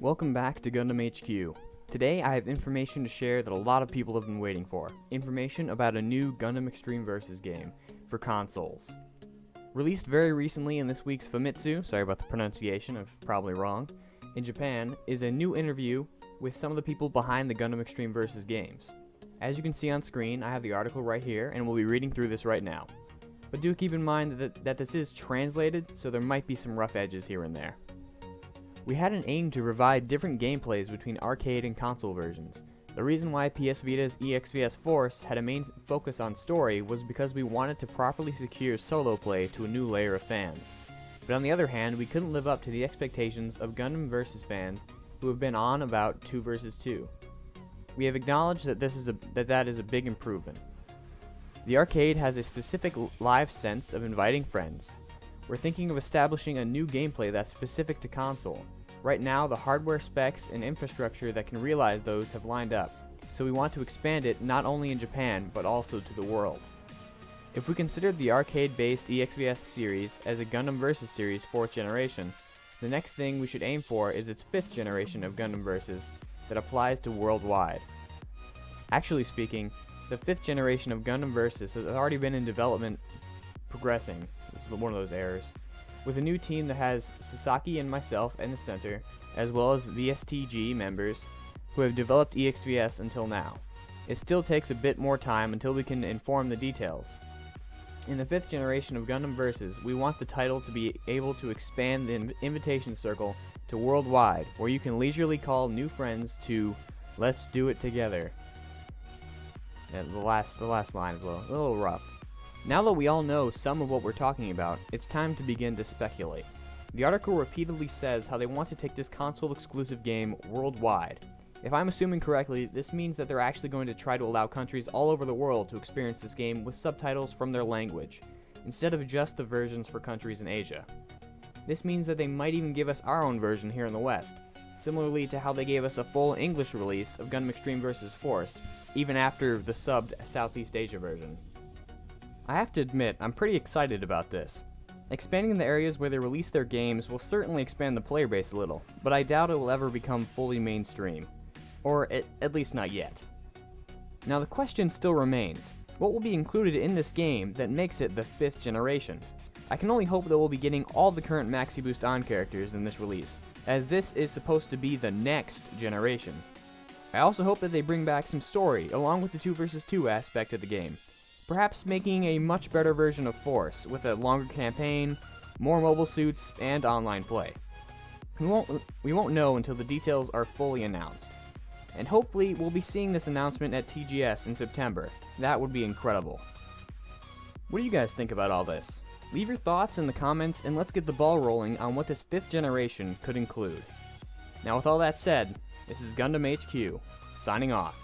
Welcome back to Gundam HQ. Today I have information to share that a lot of people have been waiting for. Information about a new Gundam Extreme Versus game for consoles. Released very recently in this week's Famitsu, sorry about the pronunciation, I'm probably wrong, in Japan, is a new interview with some of the people behind the Gundam Extreme Versus games. As you can see on screen, I have the article right here, and we'll be reading through this right now. But do keep in mind that this is translated, so there might be some rough edges here and there. We had an aim to provide different gameplays between arcade and console versions. The reason why PS Vita's EXVS Force had a main focus on story was because we wanted to properly secure solo play to a new layer of fans. But on the other hand, we couldn't live up to the expectations of Gundam Versus fans who have been on about 2 vs 2. We have acknowledged that that is a big improvement. The arcade has a specific live sense of inviting friends. We're thinking of establishing a new gameplay that's specific to console. Right now, the hardware specs and infrastructure that can realize those have lined up, so we want to expand it not only in Japan, but also to the world. If we consider the arcade-based EXVS series as a Gundam Versus series 4th generation, the next thing we should aim for is its 5th generation of Gundam Versus that applies to worldwide. Actually speaking, the 5th generation of Gundam Versus has already been in development progressing. It's one of those errors. With a new team that has Sasaki and myself in the center, as well as VSTG members who have developed EXVS until now. It still takes a bit more time until we can inform the details. In the 5th generation of Gundam Versus, we want the title to be able to expand the invitation circle to worldwide, where you can leisurely call new friends to "Let's do it together." Yeah, the last line is a little rough. Now that we all know some of what we're talking about, it's time to begin to speculate. The article repeatedly says how they want to take this console-exclusive game worldwide. If I'm assuming correctly, this means that they're actually going to try to allow countries all over the world to experience this game with subtitles from their language, instead of just the versions for countries in Asia. This means that they might even give us our own version here in the West, similarly to how they gave us a full English release of Gundam Extreme Versus Force, even after the subbed Southeast Asia version. I have to admit, I'm pretty excited about this. Expanding the areas where they release their games will certainly expand the player base a little, but I doubt it will ever become fully mainstream. Or at least not yet. Now the question still remains, what will be included in this game that makes it the 5th generation? I can only hope that we'll be getting all the current Maxi Boost On characters in this release, as this is supposed to be the next generation. I also hope that they bring back some story, along with the 2 vs 2 aspect of the game. Perhaps making a much better version of Force, with a longer campaign, more mobile suits, and online play. We won't know until the details are fully announced. And hopefully we'll be seeing this announcement at TGS in September. That would be incredible. What do you guys think about all this? Leave your thoughts in the comments and let's get the ball rolling on what this 5th generation could include. Now with all that said, this is Gundam HQ, signing off.